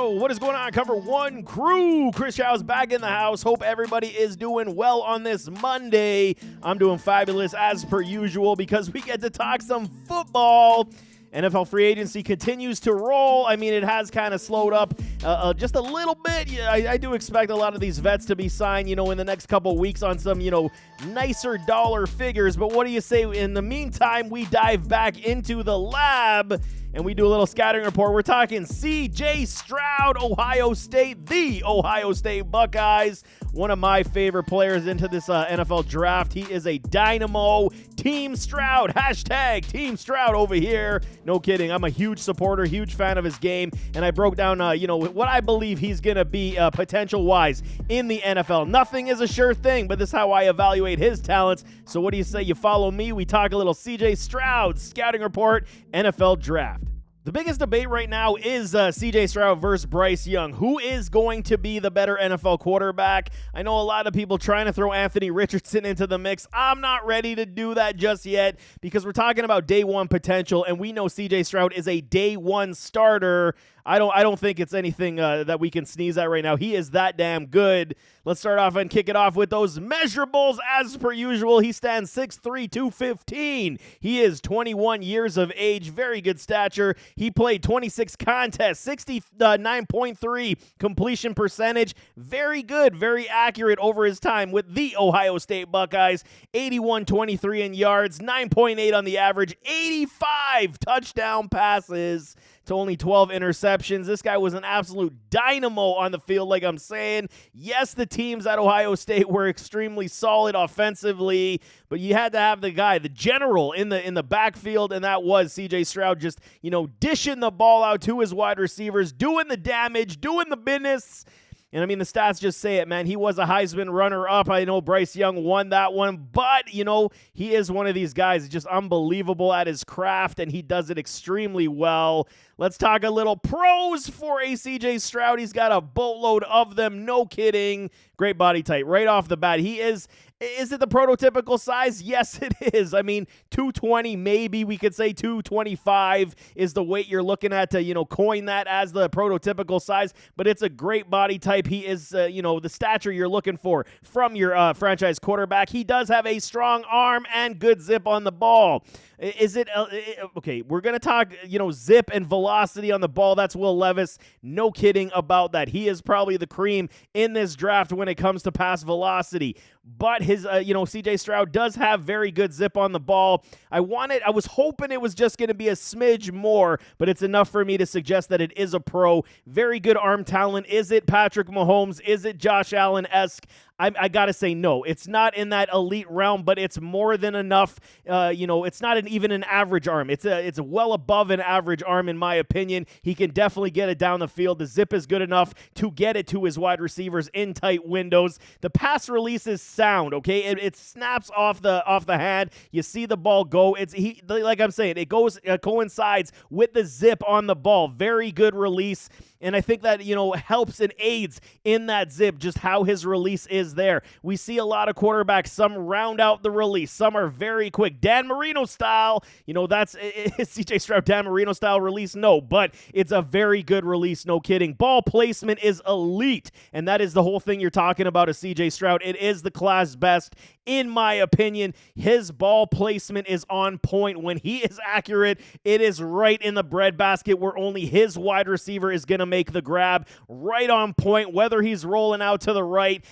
Yo, what is going on? Cover One crew. Chris Chow's back in the house. Hope everybody is doing well on this Monday. I'm doing fabulous as per usual because we get to talk some football. NFL free agency continues to roll. I mean, it has kind of slowed up just a little bit. Yeah, I do expect a lot of these vets to be signed, in the next couple weeks on some, nicer dollar figures. But what do you say? In the meantime, we dive back into the lab and we do a little scattering report. We're talking CJ STROUD, Ohio State, the Ohio State Buckeyes. One of my favorite players into this NFL draft. He is a dynamo. Team Stroud, hashtag Team Stroud over here. No kidding. I'm a huge supporter, huge fan of his game. And I broke down, what I believe he's going to be potential-wise in the NFL. Nothing is a sure thing, but this is how I evaluate his talents. So what do you say? You follow me. We talk a little CJ Stroud, scouting report, NFL draft. The biggest debate right now is CJ Stroud versus Bryce Young. Who is going to be the better NFL quarterback? I know a lot of people trying to throw Anthony Richardson into the mix. I'm not ready to do that just yet because we're talking about day one potential, and we know CJ Stroud is a day one starter. I don't think it's anything that we can sneeze at right now. He is that damn good. Let's start off and kick it off with those measurables. As per usual, he stands 6'3", 215. He is 21 years of age. Very good stature. He played 26 contests, 69.3 completion percentage. Very good, very accurate over his time with the Ohio State Buckeyes. 81-23 in yards, 9.8 on the average, 85 touchdown passes to only 12 interceptions. This guy was an absolute dynamo on the field, like I'm saying. Yes, the teams at Ohio State were extremely solid offensively, but you had to have the guy, the general in the backfield, and that was CJ Stroud, just, dishing the ball out to his wide receivers, doing the damage, doing the business. And, I mean, the stats just say it, man. He was a Heisman runner-up. I know Bryce Young won that one. But, he is one of these guys just unbelievable at his craft, and he does it extremely well. Let's talk a little pros for a CJ Stroud. He's got a boatload of them. No kidding. Great body type right off the bat. He is it the prototypical size? Yes, it is. I mean, 220, maybe we could say 225 is the weight you're looking at to, coin that as the prototypical size. But it's a great body type. He is, the stature you're looking for from your franchise quarterback. He does have a strong arm and good zip on the ball. Is it okay? We're gonna talk, zip and velocity on the ball. That's Will Levis. No kidding about that. He is probably the cream in this draft when it comes to pass velocity. But his, CJ Stroud does have very good zip on the ball. I was hoping it was just going to be a smidge more, but it's enough for me to suggest that it is a pro. Very good arm talent. Is it Patrick Mahomes? Is it Josh Allen-esque? I got to say no. It's not in that elite realm, but it's more than enough. It's not even an average arm. It's a well above an average arm in my opinion. He can definitely get it down the field. The zip is good enough to get it to his wide receivers in tight windows. The pass release is sound, okay? It snaps off the hand. You see the ball go. Like I'm saying, it coincides with the zip on the ball. Very good release. And I think that, helps and aids in that zip, just how his release is there. We see a lot of quarterbacks, some round out the release. Some are very quick. Dan Marino style, that's CJ Stroud Dan Marino style release? No, but it's a very good release, no kidding. Ball placement is elite, and that is the whole thing you're talking about of CJ Stroud. It is the class best. In my opinion, his ball placement is on point. When he is accurate, it is right in the breadbasket where only his wide receiver is going to make the grab. Right on point, whether he's rolling out to the right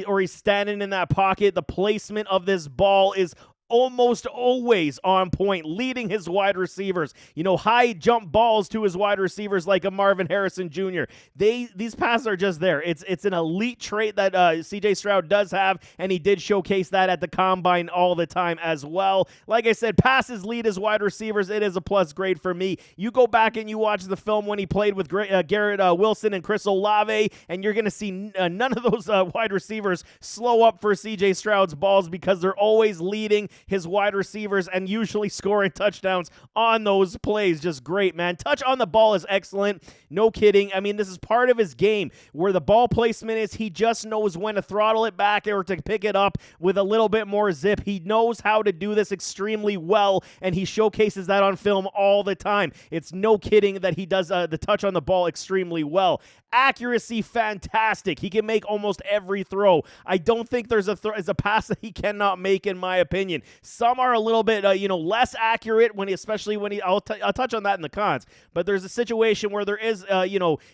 or he's standing in that pocket, the placement of this ball is almost always on point, leading his wide receivers. High jump balls to his wide receivers like a Marvin Harrison Jr. These passes are just there. It's an elite trait that CJ Stroud does have, and he did showcase that at the combine all the time as well. Like I said, passes lead his wide receivers. It is a plus grade for me. You go back and you watch the film when he played with Garrett Wilson and Chris Olave, and you're going to see none of those wide receivers slow up for CJ Stroud's balls because they're always leading. his wide receivers and usually scoring touchdowns on those plays. Just great, man. Touch on the ball is excellent. No kidding. I mean, this is part of his game where the ball placement is he just knows when to throttle it back or to pick it up with a little bit more zip. He knows how to do this extremely well, and he showcases that on film all the time. It's no kidding that he does the touch on the ball extremely well. Accuracy, fantastic. He can make almost every throw. I don't think there's a pass that he cannot make, in my opinion. Some are a little bit, less accurate especially when I'll touch on that in the cons. But there's a situation where there is,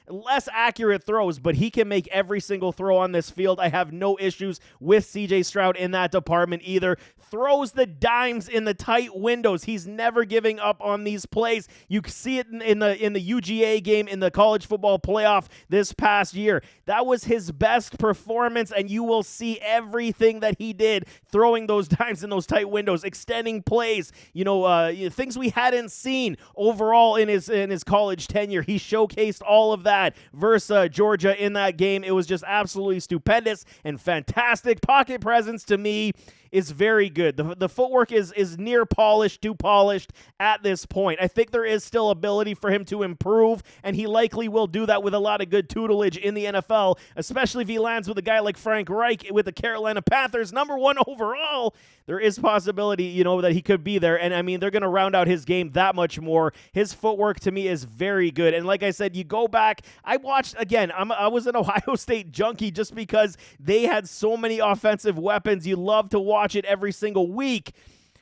less accurate throws, but he can make every single throw on this field. I have no issues with CJ Stroud in that department either. Throws the dimes in the tight windows. He's never giving up on these plays. You see it in the UGA game in the college football playoff this past year. That was his best performance, and you will see everything that he did throwing those dimes in those tight windows, extending plays, things we hadn't seen overall in his college tenure. He showcased all of that versus Georgia in that game. It was just absolutely stupendous and fantastic. Pocket presence to me is very good. The footwork is near polished to polished at this point. I think there is still ability for him to improve, and he likely will do that with a lot of good tutelage in the NFL, especially if he lands with a guy like Frank Reich with the Carolina Panthers, number 1 overall. There is possibility, that he could be there, and I mean, they're going to round out his game that much more. His footwork to me is very good, and like I said, you go back, I watched, again, I was an Ohio State junkie just because they had so many offensive weapons. You love to watch it every single week.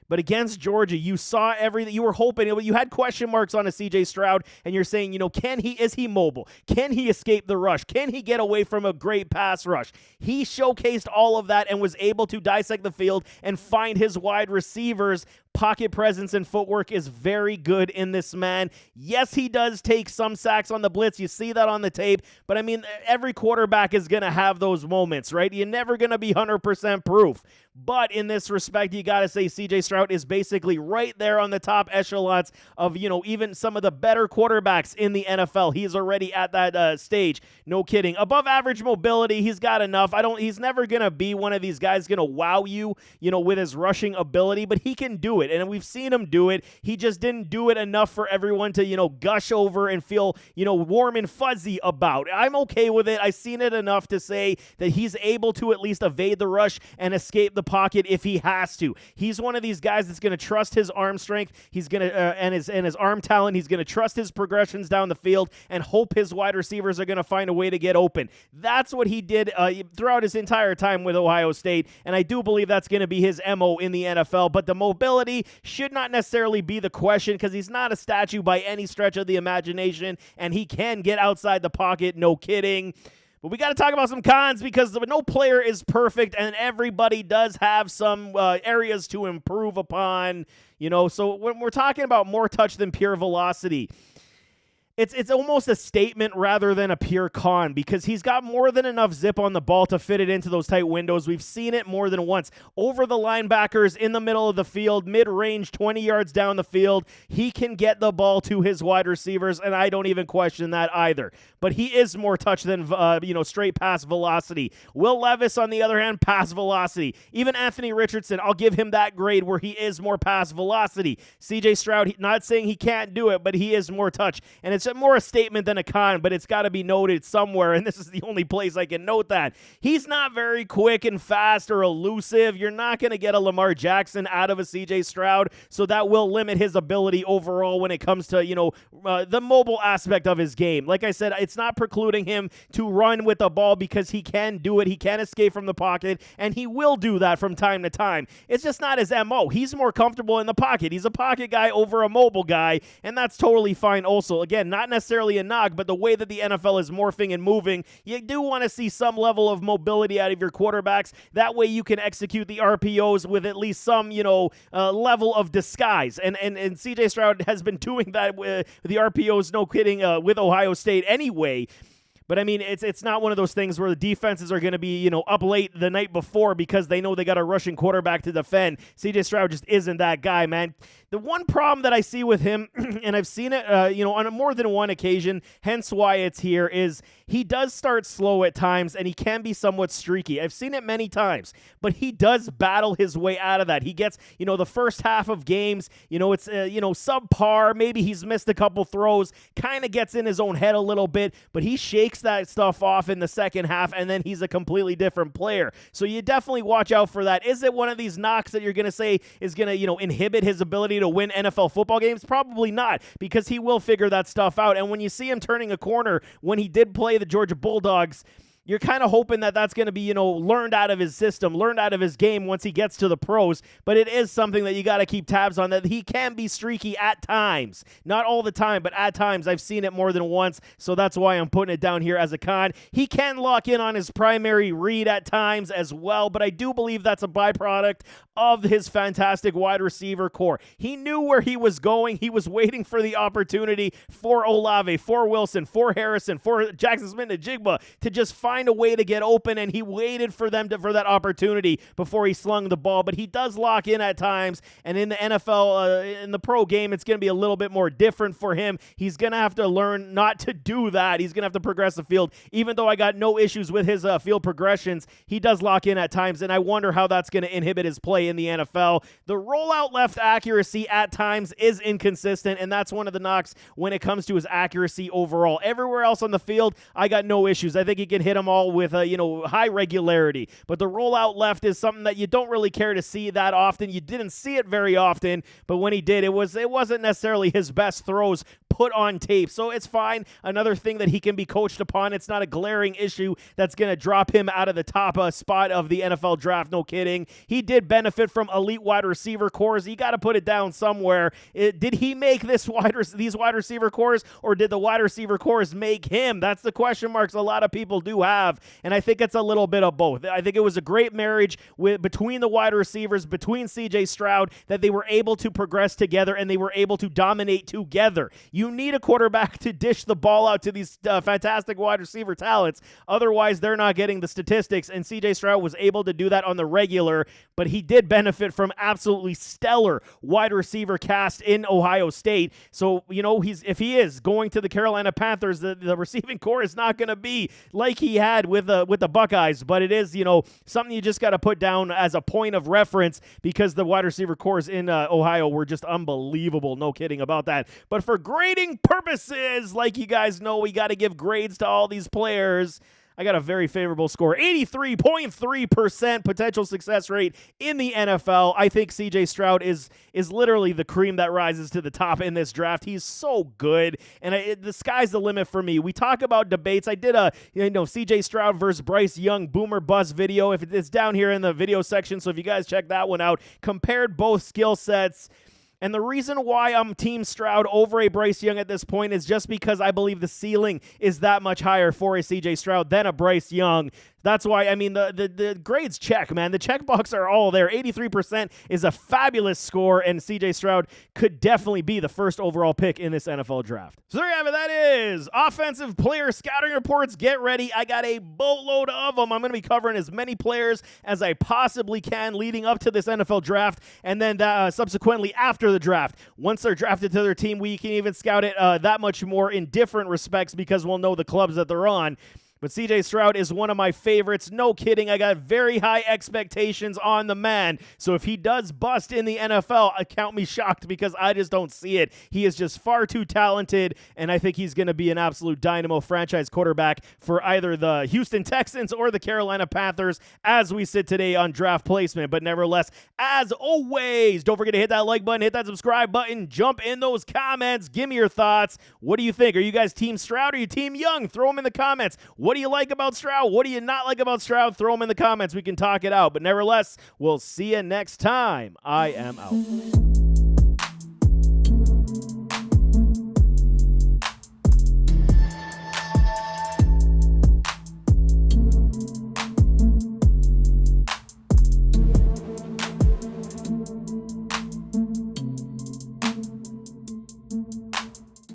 But against Georgia, you saw everything. You were hoping. You had question marks on a CJ Stroud, and you're saying, is he mobile? Can he escape the rush? Can he get away from a great pass rush? He showcased all of that and was able to dissect the field and find his wide receivers. Pocket presence and footwork is very good in this man. Yes, he does take some sacks on the blitz. You see that on the tape. But, I mean, every quarterback is going to have those moments, right? You're never going to be 100% proof. But in this respect, you got to say CJ Stroud is basically right there on the top echelons of, even some of the better quarterbacks in the NFL. He's already at that stage. No kidding. Above average mobility, he's got enough. He's never going to be one of these guys going to wow you, with his rushing ability, but he can do it. And we've seen him do it. He just didn't do it enough for everyone to, gush over and feel, warm and fuzzy about. I'm okay with it. I've seen it enough to say that he's able to at least evade the rush and escape the pocket if he has to. He's one of these guys that's going to trust his arm strength. He's going to and his arm talent. He's going to trust his progressions down the field and hope his wide receivers are going to find a way to get open. That's what he did throughout his entire time with Ohio State, and I do believe that's going to be his MO in the NFL. But the mobility should not necessarily be the question because he's not a statue by any stretch of the imagination, and he can get outside the pocket, no kidding. But we got to talk about some cons because no player is perfect, and everybody does have some areas to improve upon. So when we're talking about more touch than pure velocity, it's almost a statement rather than a pure con because he's got more than enough zip on the ball to fit it into those tight windows. We've seen it more than once. Over the linebackers, in the middle of the field, mid-range, 20 yards down the field, he can get the ball to his wide receivers, and I don't even question that either. But he is more touch than, straight pass velocity. Will Levis, on the other hand, pass velocity. Even Anthony Richardson, I'll give him that grade where he is more pass velocity. CJ Stroud, not saying he can't do it, but he is more touch. And it's more a statement than a con, but it's got to be noted somewhere, and this is the only place I can note that. He's not very quick and fast or elusive. You're not going to get a Lamar Jackson out of a CJ Stroud, so that will limit his ability overall when it comes to, the mobile aspect of his game. Like I said, it's not precluding him to run with the ball because he can do it. He can escape from the pocket, and he will do that from time to time. It's just not his MO. He's more comfortable in the pocket. He's a pocket guy over a mobile guy, and that's totally fine also. Again, not necessarily a knock, but the way that the NFL is morphing and moving, you do want to see some level of mobility out of your quarterbacks. That way you can execute the RPOs with at least some, level of disguise. And CJ Stroud has been doing that with the RPOs, no kidding, with Ohio State anyway. But I mean, it's not one of those things where the defenses are going to be, up late the night before because they know they got a rushing quarterback to defend. CJ Stroud just isn't that guy, man. The one problem that I see with him, and I've seen it, on more than one occasion, hence why it's here, is he does start slow at times, and he can be somewhat streaky. I've seen it many times, but he does battle his way out of that. He gets, the first half of games, it's, subpar. Maybe he's missed a couple throws, kind of gets in his own head a little bit, but he shakes that stuff off in the second half, and then he's a completely different player. So you definitely watch out for that. Is it one of these knocks that you're going to say is going to, inhibit his ability to win NFL football games? Probably not, because he will figure that stuff out. And when you see him turning a corner, when he did play the Georgia Bulldogs, you're kind of hoping that that's going to be, learned out of his system, learned out of his game once he gets to the pros. But it is something that you got to keep tabs on, that he can be streaky at times. Not all the time, but at times. I've seen it more than once, so that's why I'm putting it down here as a con. He can lock in on his primary read at times as well, but I do believe that's a byproduct of his fantastic wide receiver core. He knew where he was going. He was waiting for the opportunity for Olave, for Wilson, for Harrison, for Jackson Smith-Njigba to just find a way to get open, and he waited for them for that opportunity before he slung the ball. But he does lock in at times, and in the NFL, in the pro game, it's going to be a little bit more different for him. He's going to have to learn not to do that. He's going to have to progress the field. Even though I got no issues with his field progressions, he does lock in at times, and I wonder how that's going to inhibit his play in the NFL. The rollout left accuracy at times is inconsistent, and that's one of the knocks when it comes to his accuracy overall. Everywhere else on the field, I got no issues. I think he can hit them all with high regularity, but the rollout left is something that you don't really care to see that often. You didn't see it very often, but when he did, it wasn't necessarily his best throws put on tape, so it's fine. Another thing that he can be coached upon. It's not a glaring issue that's going to drop him out of the top spot of the NFL draft, no kidding. He did benefit from elite wide receiver cores. You got to put it down somewhere. Did he make these wide receiver cores, or did the wide receiver cores make him? That's the question marks a lot of people do have, and I think it's a little bit of both. I think it was a great marriage between the wide receivers, between CJ Stroud, that they were able to progress together and they were able to dominate together. You need a quarterback to dish the ball out to these fantastic wide receiver talents. Otherwise, they're not getting the statistics, and CJ Stroud was able to do that on the regular, but he did benefit from absolutely stellar wide receiver cast in Ohio State. So, if he is going to the Carolina Panthers, the receiving core is not going to be like he had with the Buckeyes, but it is, something you just got to put down as a point of reference, because the wide receiver cores in Ohio were just unbelievable. No kidding about that. But for grading purposes, like you guys know, we got to give grades to all these players. I got a very favorable score, 83.3% potential success rate in the NFL. I think CJ Stroud is literally the cream that rises to the top in this draft. He's so good, and the sky's the limit for me. We talk about debates. I did a CJ Stroud versus Bryce Young boomer bust video. It's down here in the video section, so if you guys check that one out, compared both skill sets. And the reason why I'm Team Stroud over a Bryce Young at this point is just because I believe the ceiling is that much higher for a CJ Stroud than a Bryce Young. That's why, the grades check, man. The checkbox are all there. 83% is a fabulous score, and CJ Stroud could definitely be the first overall pick in this NFL draft. So there you have it. That is offensive player scouting reports. Get ready. I got a boatload of them. I'm going to be covering as many players as I possibly can leading up to this NFL draft, and then subsequently after the draft. Once they're drafted to their team, we can even scout it that much more in different respects because we'll know the clubs that they're on. But CJ Stroud is one of my favorites. No kidding. I got very high expectations on the man. So if he does bust in the NFL, count me shocked because I just don't see it. He is just far too talented, and I think he's going to be an absolute dynamo franchise quarterback for either the Houston Texans or the Carolina Panthers as we sit today on draft placement. But nevertheless, as always, don't forget to hit that like button, hit that subscribe button, jump in those comments. Give me your thoughts. What do you think? Are you guys Team Stroud or are you Team Young? Throw them in the comments. What do you like about Stroud? What do you not like about Stroud? Throw them in the comments. We can talk it out. But nevertheless, we'll see you next time. I am out.